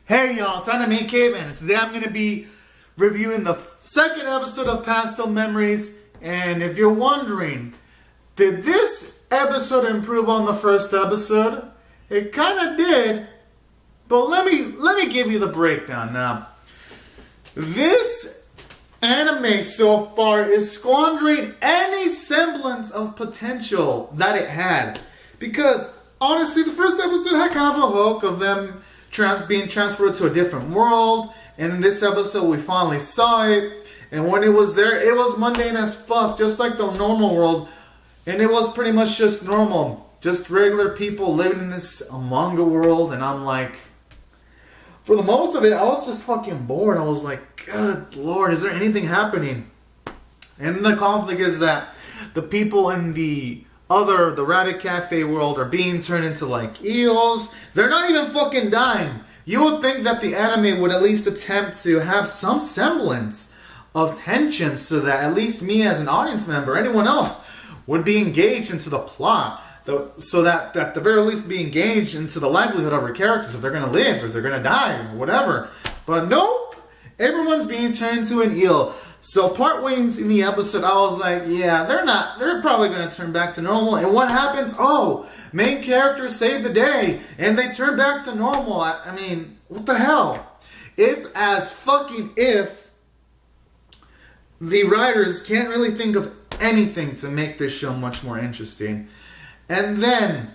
Hey y'all, it's Anime Caveman, and today I'm going to be reviewing the second episode of Pastel Memories. And if you're wondering, did this episode improve on the first episode? It kind of did, but let me give you the breakdown now. This anime so far is squandering any semblance of potential that it had, because honestly, the first episode had kind of a hook of them being transferred to a different world, and in this episode we finally saw it. And when it was there, it was mundane as fuck, just like the normal world. And it was pretty much just normal, just regular people living in this manga world. And I'm like, for the most of it, I was just fucking bored. I was like, good lord, is there anything happening? And the conflict is that the people in the Rabbit Cafe world are being turned into like eels. They're not even fucking dying. You would think that the anime would at least attempt to have some semblance of tension so that at least me as an audience member, anyone else, would be engaged into the plot. So that at the very least be engaged into the livelihood of our characters, if they're going to live or they're going to die or whatever. But nope, everyone's being turned into an eel. So part ways in the episode, I was like, yeah, they're probably going to turn back to normal. And what happens? Oh, main characters save the day and they turn back to normal. I mean, what the hell? It's as fucking if the writers can't really think of anything to make this show much more interesting. And then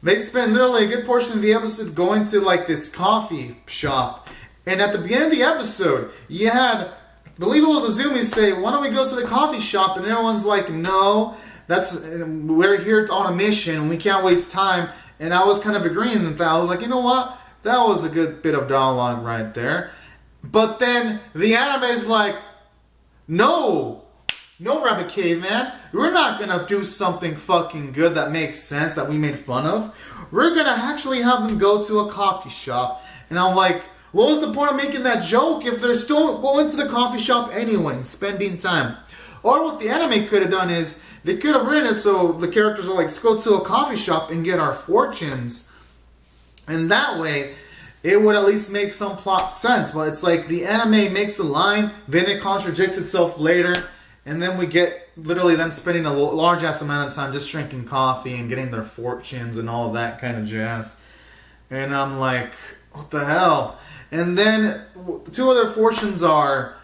they spend literally a good portion of the episode going to like this coffee shop. And at the beginning of the episode, you had, I believe it was Azumi, say, why don't we go to the coffee shop? And everyone's like, no, we're here on a mission. We can't waste time. And I was kind of agreeing with that. I was like, you know what? That was a good bit of dialogue right there. But then the anime is like, no, Rabbit Caveman. We're not going to do something fucking good that makes sense that we made fun of. We're going to actually have them go to a coffee shop. And I'm like, what was the point of making that joke if they're still going to the coffee shop anyway and spending time? Or what the anime could have done is they could have written it so the characters are like, let's go to a coffee shop and get our fortunes. And that way, it would at least make some plot sense. But it's like the anime makes a line, then it contradicts itself later. And then we get literally them spending a large ass amount of time just drinking coffee and getting their fortunes and all of that kind of jazz. And I'm like, what the hell? And then two other fortunes are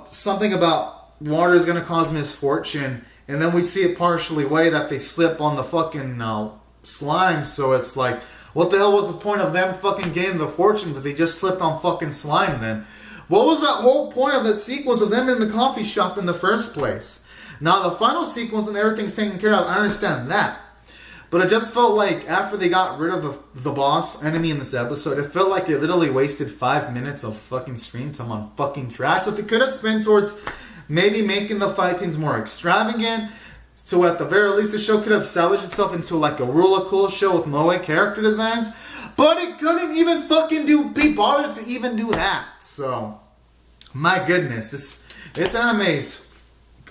something about water is going to cause misfortune. And then we see it partially way that they slip on the fucking slime. So it's like, what the hell was the point of them fucking getting the fortune that they just slipped on fucking slime then? What was that whole point of that sequence of them in the coffee shop in the first place? Now the final sequence when everything's taken care of, I understand that. But it just felt like after they got rid of the boss enemy in this episode, it felt like they literally wasted 5 minutes of fucking screen time on fucking trash that they could have spent towards maybe making the fight scenes more extravagant. So at the very least, the show could have salvaged itself into like a really cool show with moe character designs. But it couldn't even fucking be bothered to even do that. So, my goodness, this anime's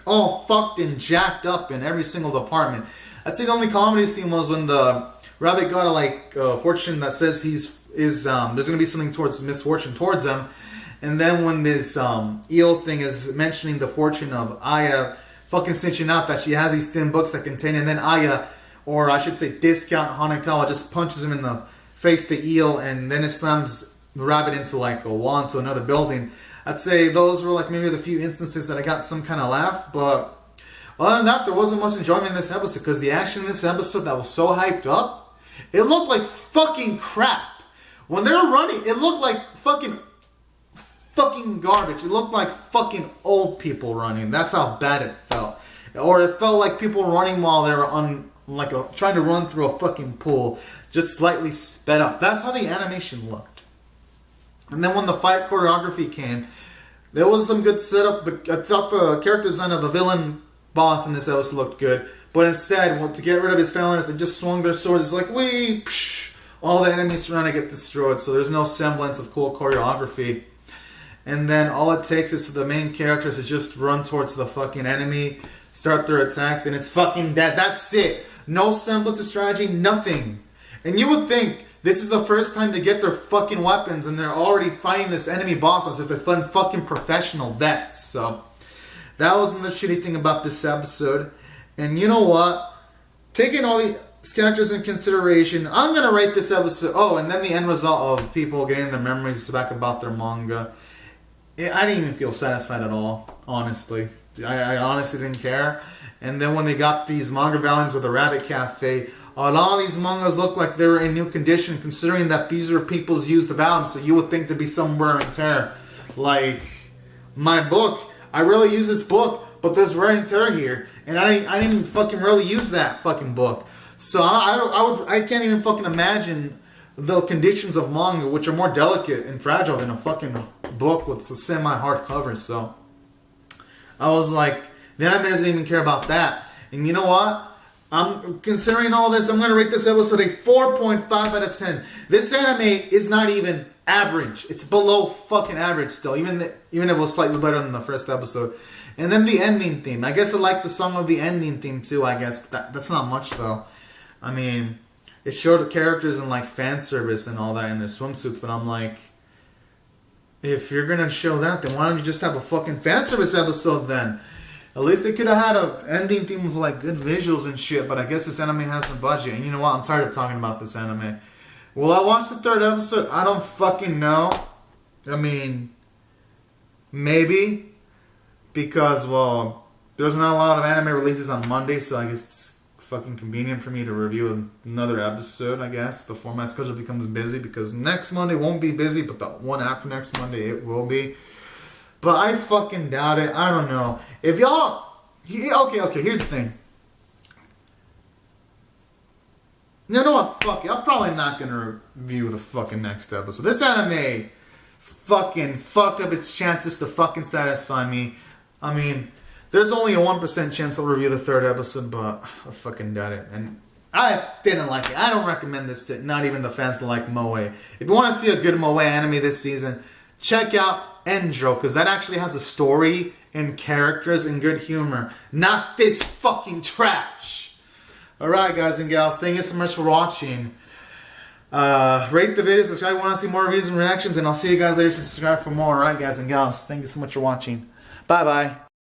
all fucked and jacked up in every single department. I'd say the only comedy scene was when the rabbit got a fortune that says there's gonna be something towards misfortune towards him, and then when this eel thing is mentioning the fortune of Aya fucking snitching out that she has these thin books that contain, and then Aya, or I should say Discount Hanekawa, just punches him in the face, the eel, and then it slams the rabbit into like a wall into another building. I'd say those were like maybe the few instances that I got some kind of laugh, but other than that, there wasn't much enjoyment in this episode because the action in this episode that was so hyped up, it looked like fucking crap. When they were running, it looked like fucking garbage. It looked like fucking old people running. That's how bad it felt. Or it felt like people running while they were trying to run through a fucking pool, just slightly sped up. That's how the animation looked. And then when the fight choreography came, there was some good setup. I thought the character design of the villain boss in this episode looked good, but instead, to get rid of his phalanx, they just swung their swords. It's like, all the enemies surrounding get destroyed, so there's no semblance of cool choreography. And then all it takes is for the main characters to just run towards the fucking enemy, start their attacks, and it's fucking dead. That's it. No semblance of strategy, nothing. And you would think this is the first time they get their fucking weapons and they're already fighting this enemy boss as if they're fucking professional vets. So that wasn't the shitty thing about this episode. And you know what? Taking all the characters in consideration, I'm gonna rate this episode. Oh, and then the end result of people getting their memories back about their manga. I didn't even feel satisfied at all, honestly. I honestly didn't care. And then when they got these manga volumes of the Rabbit Cafe, a lot of these mangas look like they were in new condition, considering that these are people's used volumes, so you would think there'd be some wear and tear. Like, my book, I really use this book, but there's wear and tear here. And I didn't fucking really use that fucking book. So I can't even fucking imagine the conditions of manga, which are more delicate and fragile than a fucking book with a semi-hard cover. So I was like, the anime doesn't even care about that. And you know what? I'm considering all this, I'm going to rate this episode a 4.5 out of 10. This anime is not even average. It's below fucking average still, even if it was slightly better than the first episode. And then the ending theme. I guess I like the song of the ending theme too, I guess. But that's not much though. I mean, it showed the characters in like fan service and all that in their swimsuits, but I'm like, if you're going to show that, then why don't you just have a fucking fan service episode then? At least they could have had an ending theme with like good visuals and shit, but I guess this anime has no budget. And you know what? I'm tired of talking about this anime. Will I watch the third episode? I don't fucking know. I mean, maybe. Because, well, there's not a lot of anime releases on Monday, so I guess it's fucking convenient for me to review another episode, I guess, before my schedule becomes busy. Because next Monday won't be busy, but the one after next Monday, it will be. But I fucking doubt it. I don't know. If y'all... Okay, here's the thing. You know what? Fuck it. I'm probably not going to review the fucking next episode. This anime fucking fucked up its chances to fucking satisfy me. I mean, there's only a 1% chance I'll review the third episode, but I fucking doubt it. And I didn't like it. I don't recommend this to not even the fans that like Moe. If you want to see a good Moe anime this season, check out Endro, because that actually has a story and characters and good humor. Not this fucking trash. Alright, guys and gals, thank you so much for watching. Rate the video, subscribe if you want to see more reviews and reactions, and I'll see you guys later to subscribe for more. Alright, guys and gals, thank you so much for watching. Bye-bye.